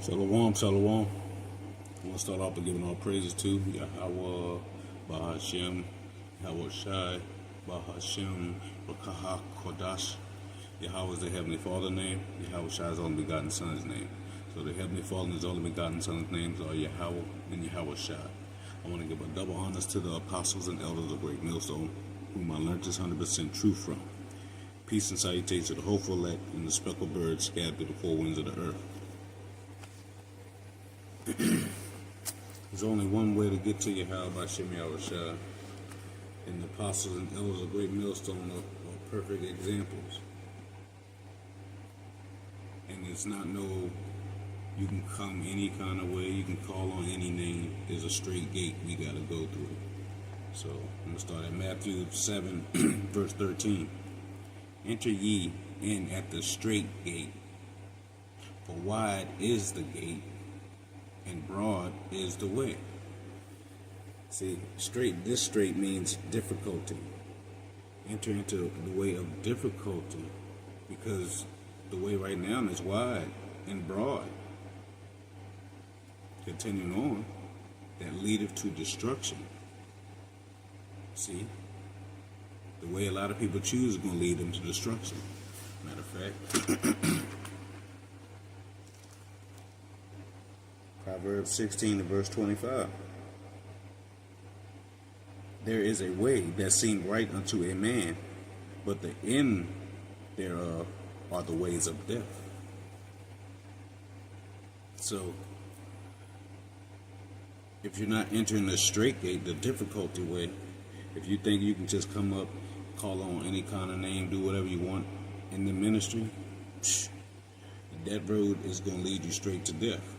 Shalom, shalom. I want to start off by giving all praises to Yahweh, Bahashem, Yahweh Shai, Bahashem, Rakaha Kodash. Yahweh is the Heavenly Father name. Yahweh Shai is the only begotten Son's name. So the Heavenly Father and His only begotten Son's names are Yahweh and Yahweh Shai. I want to give a double honors to the apostles and elders of Great Millstone, whom I learned this 100% truth from. Peace and salutations to the hopeful elect and the speckled birds scattered through the four winds of the earth. There's only one way to get to Yahweh by Shem Yahushua, and the apostles and elders of Great Millstone are perfect examples. And it's not you can come any kind of way, you can call on any name. There's a straight gate we got to go through. So I'm going to start at Matthew 7, verse 13. Enter ye in at the straight gate, for wide is the gate, and broad is the way. See, this straight means difficulty. Enter into the way of difficulty, because the way right now is wide and broad. Continuing on, that leadeth to destruction. See, the way a lot of people choose is going to lead them to destruction. Matter of fact, Proverbs 16 and verse 25. There is a way that seemed right unto a man, but the end thereof are the ways of death. So, if you're not entering the straight gate, the difficulty way, if you think you can just come up, call on any kind of name, do whatever you want in the ministry, that road is going to lead you straight to death.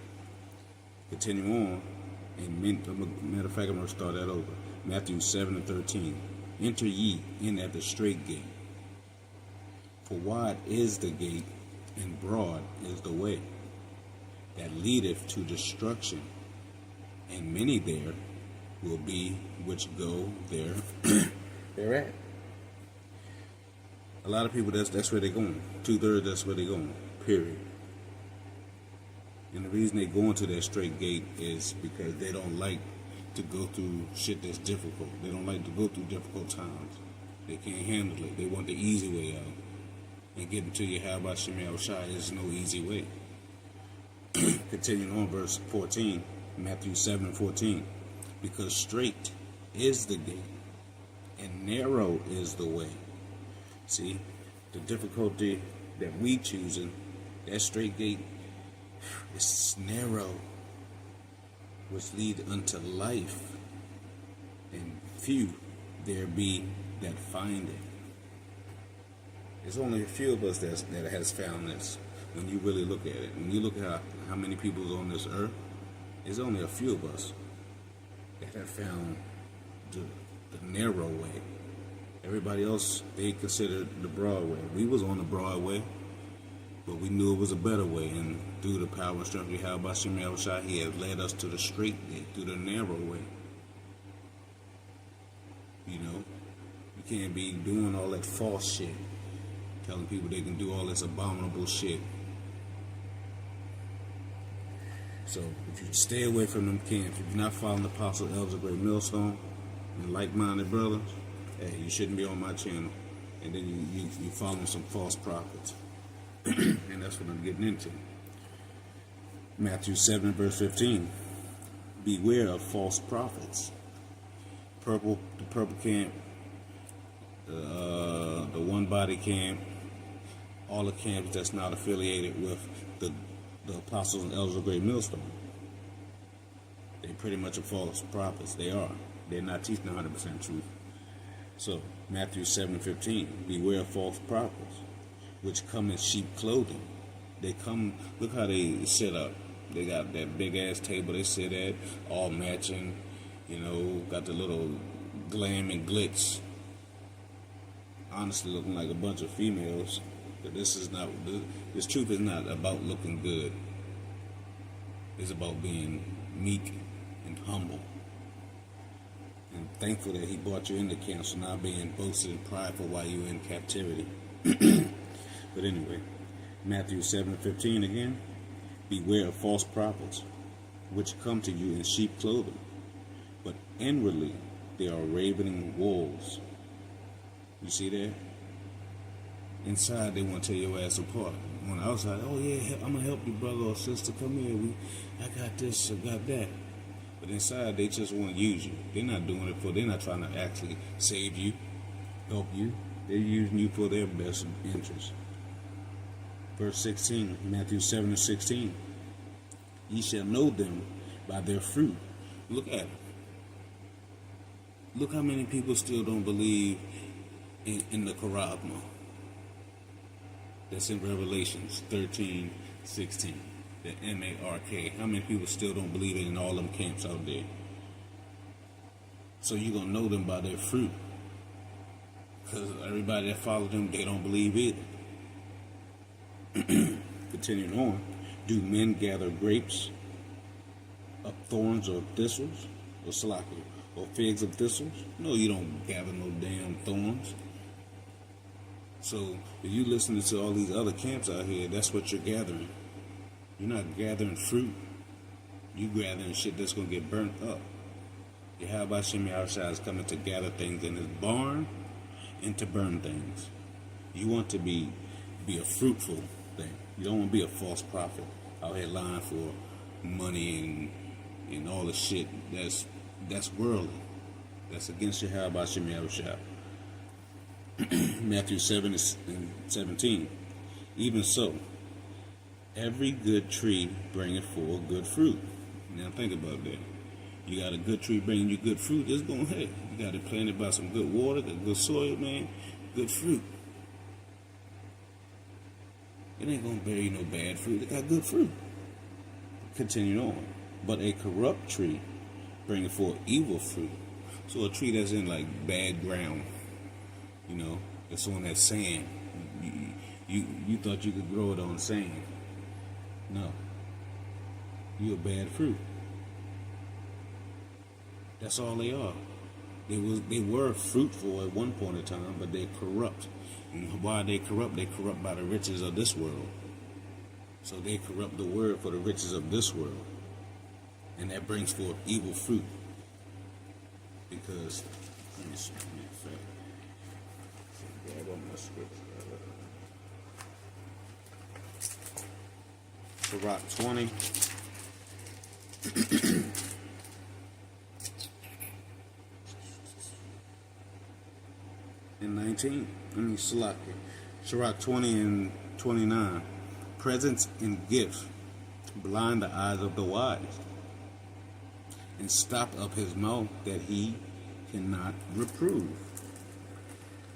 Continue on, and matter of fact, I'm going to start that over. Matthew 7 and 13. Enter ye in at the straight gate, for wide is the gate, and broad is the way that leadeth to destruction, and many there will be which go there thereat. A lot of people, that's where they're going. 2/3, that's where they're going, period. And the reason they go into that straight gate is because they don't like to go through shit that's difficult. They don't like to go through difficult times. They can't handle it. They want the easy way out. And getting to Yahweh Shem Yahushua is no easy way. Continuing on, verse 14, Matthew 7 and 14. Because straight is the gate, and narrow is the way. See, the difficulty that we choosing, that straight gate, is narrow, which lead unto life, and few there be that find it. There's only a few of us that has found this. When you really look at it, when you look at how many people is on this earth, there's only a few of us that have found the narrow way. Everybody else, they considered the broad way. We was on the broad way, but we knew it was a better way, and through the power and strength of Yahweh Shem Yahushua, He has led us to the straight gate, through the narrow way. You know, you can't be doing all that false shit, telling people they can do all this abominable shit. So, if you stay away from them camps, if you're not following the apostle elders of Great Millstone and like-minded brothers, hey, you shouldn't be on my channel. And then you following some false prophets. And that's what I'm getting into. Matthew 7 verse 15. Beware of false prophets. The purple camp, the one body camp, all the camps that's not affiliated with the apostles and elders of Great Millstone. They pretty much are false prophets. They are. They're not teaching 100% truth. So, Matthew 7:15. Beware of false prophets, which come in sheep clothing. They come, look how they sit up. They got that big ass table they sit at, all matching, you know, got the little glam and glitz. Honestly, looking like a bunch of females. But this truth is not about looking good. It's about being meek and humble. And thankful that He brought you into camp, so not being boasted and prideful while you're in captivity. But anyway, Matthew 7:15 again. Beware of false prophets, which come to you in sheep clothing, but inwardly they are ravening wolves. You see that? Inside they want to tear your ass apart. On the outside, oh yeah, I'm gonna help you, brother or sister. Come here, I got this, I got that. But inside they just want to use you. They're not doing it they're not trying to actually save you, help you. They're using you for their best interest. Verse 16, Matthew 7:16. Ye shall know them by their fruit. Look at it. Look how many people still don't believe in the Charagma. That's in Revelations 13:16. The M-A-R-K. How many people still don't believe it in all them camps out there? So you're going to know them by their fruit. Because everybody that follows them, they don't believe it. Continuing on. Do men gather grapes of thorns or thistles? Or slackers? Or figs of thistles? No, you don't gather no damn thorns. So if you listening to all these other camps out here, that's what you're gathering. You're not gathering fruit. You gathering shit that's going to get burnt up. Yahweh Shem Yahushua is coming to gather things in his barn and to burn things. You want to be a fruitful thing. You don't want to be a false prophet out here lying for money and all the shit that's worldly. That's against Yahweh Shem Yahushua. Matthew 7:17. Even so, every good tree bringeth forth good fruit. Now think about that. You got a good tree bringing you good fruit, it's going, hey, you got it planted by some good water, good soil, man, good fruit. It ain't going to bear you no bad fruit. It got good fruit. Continue on. But a corrupt tree bringeth forth evil fruit. So a tree that's in like bad ground, you know, it's on that sand. You thought you could grow it on sand. No. You a bad fruit. That's all they are. They were fruitful at one point in time, but they're corrupt. And why are they corrupt? They corrupt by the riches of this world. So they corrupt the word for the riches of this world. And that brings forth evil fruit. Because, let me see, grab up my scripture. Sirach 20. And 19. Sirach 20 and 29. Presents and gifts blind the eyes of the wise, and stop up his mouth that he cannot reprove.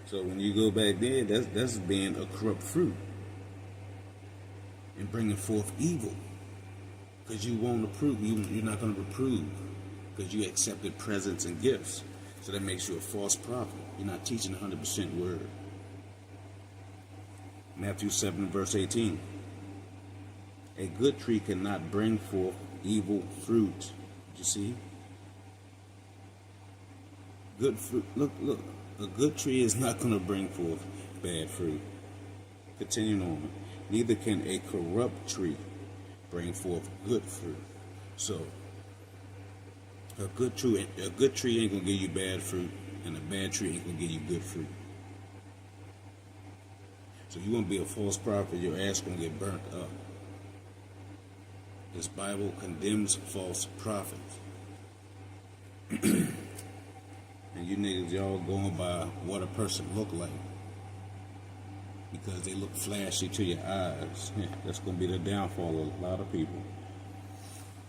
So when you go back there, that's being a corrupt fruit and bringing forth evil, because you won't approve. You're not going to reprove because you accepted presents and gifts. So that makes you a false prophet. You're not teaching 100% word. Matthew 7 verse 18. A good tree cannot bring forth evil fruit. You see? Good fruit. Look. A good tree is not going to bring forth bad fruit. Continuing on. Neither can a corrupt tree bring forth good fruit. So, a good tree ain't going to give you bad fruit, and a bad tree ain't going to give you good fruit. So you want to be a false prophet, your ass going to get burnt up. This Bible condemns false prophets. And you niggas, y'all going by what a person look like. Because they look flashy to your eyes. That's going to be the downfall of a lot of people.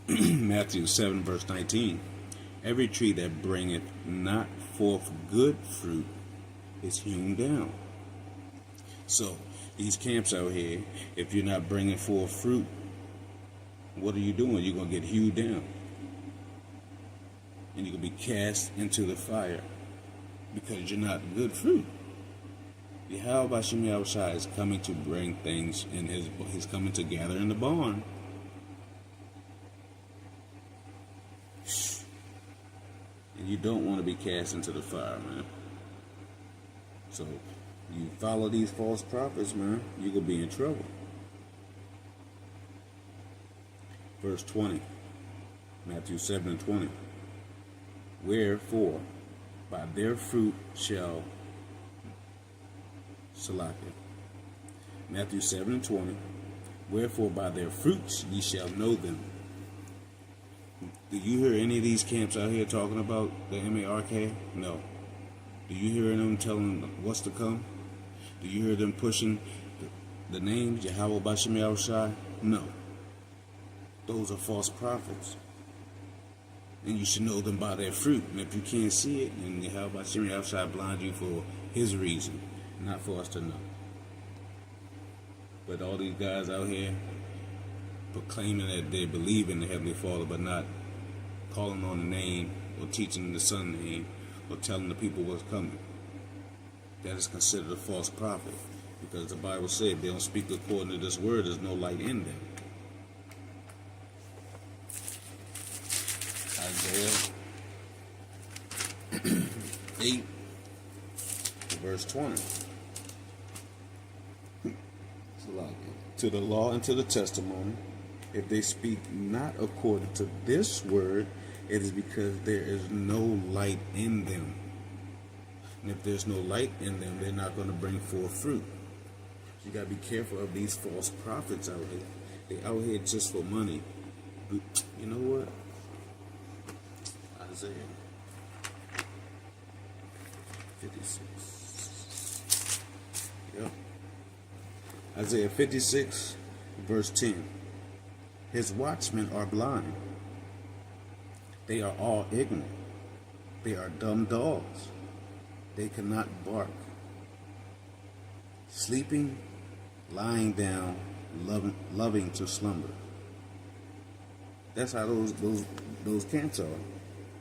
Matthew 7 verse 19. Every tree that bringeth not forth good fruit is hewn down. So, these camps out here, if you're not bringing forth fruit, what are you doing? You're going to get hewed down. And you're going to be cast into the fire because you're not good fruit. Yahweh Shem Yahushua is coming to bring things in he's coming to gather in the barn. And you don't want to be cast into the fire, man. So, you follow these false prophets, man, you're going to be in trouble. verse 20. Matthew 7 and 20. Wherefore, by their fruit shall Salakia. Matthew 7 and 20. Wherefore, by their fruits ye shall know them. Do you hear any of these camps out here talking about the M-A-R-K? No. Do you hear them telling what's to come? Do you hear them pushing the names, Yahweh Bashem Yahushai? No. Those are false prophets. And you should know them by their fruit. And if you can't see it, then Yahweh Bashem Yahushai blind you for his reason, not for us to know. But all these guys out here proclaiming that they believe in the Heavenly Father, but not calling on the name or teaching the Son name or telling the people what's coming, that is considered a false prophet, because the Bible said if they don't speak according to this word, there's no light in them. Isaiah 8 verse 20. To the law and to the testimony, if they speak not according to this word, it is because there is no light in them. And if there's no light in them, they're not going to bring forth fruit. You got to be careful of these false prophets out here. They out here just for money. You know what? Isaiah 56. Yep. Isaiah 56, verse 10. His watchmen are blind. They are all ignorant. They are dumb dogs. They cannot bark. Sleeping, lying down, loving to slumber. That's how those camps are.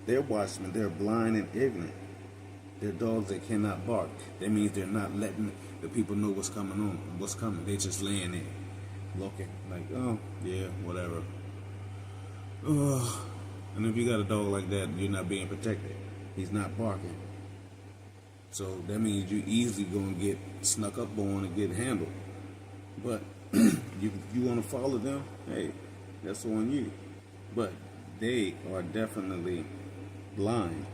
They're watchmen. They're blind and ignorant. They're dogs that cannot bark. That means they're not letting the people know what's coming on, what's coming. They just laying there, looking like, oh yeah, whatever. Oh. And if you got a dog like that, you're not being protected. He's not barking. So that means you easily gonna get snuck up on and get handled. But you want to follow them, hey, that's on you. But they are definitely blind.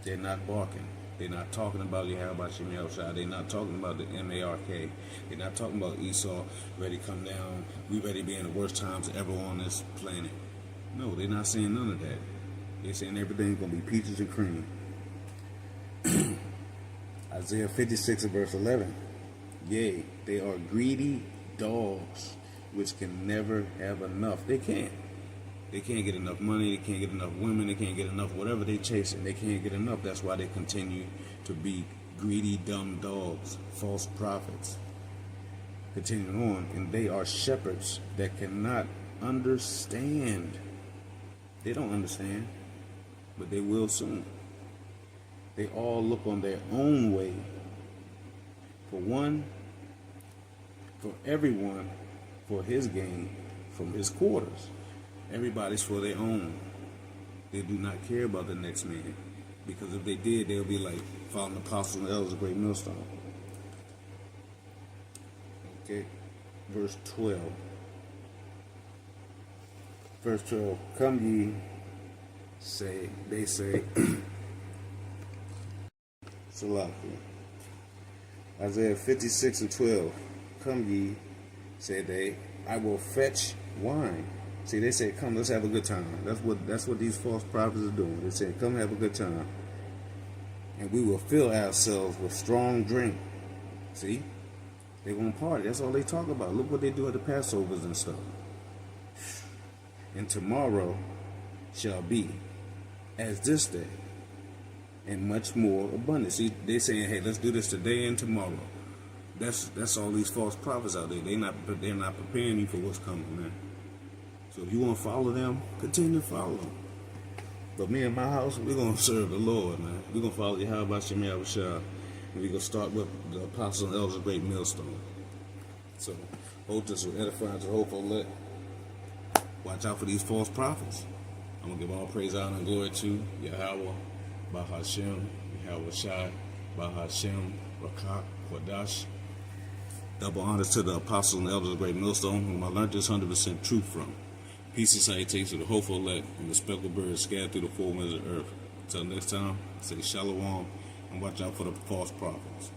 They're not barking. They're not talking about Yahweh Shem Yahushua. They're not talking about the M-A-R-K. They're not talking about Esau ready to come down. We ready to be in the worst times ever on this planet. No, they're not saying none of that. They're saying everything's going to be peaches and cream. Isaiah 56 and verse 11. Yea, they are greedy dogs which can never have enough. They can't. They can't get enough money. They can't get enough women. They can't get enough whatever they chasing. They can't get enough. That's why they continue to be greedy, dumb dogs, false prophets. Continuing on, and they are shepherds that cannot understand. They don't understand, but they will soon. They all look on their own way. For everyone, for his gain, from his quarters. Everybody's for their own. They do not care about the next man. Because if they did, they'll be like following the apostles and elders of great millstone. Okay, verse 12. Verse 12. Come ye, they say, Salakia. Isaiah 56 and 12. Come ye, say they, I will fetch wine. See, they say, come, let's have a good time. That's what these false prophets are doing. They say, come have a good time. And we will fill ourselves with strong drink. See? They're going to party. That's all they talk about. Look what they do at the Passovers and stuff. And tomorrow shall be as this day, and much more abundant. See, they're saying, hey, let's do this today and tomorrow. That's all these false prophets out there. They're not preparing you for what's coming, man. So if you want to follow them, continue to follow them. But me and my house, we're going to serve the Lord, man. We're going to follow Yahweh Shem Yahushua. And we're going to start with the apostles and elders of great millstone. So hope this will edify to hopeful let. Watch out for these false prophets. I'm going to give all praise, honor, and glory to Yahweh, Bahashem, Yahweh Shai, Bahashem, Rakak, Kodash. Double honors to the apostles and elders of great millstone, whom I learned this 100% truth from. Peace and salutations to the hopeful elect and the speckled birds scattered through the four winds of earth. Until next time, say shalom and watch out for the false prophets.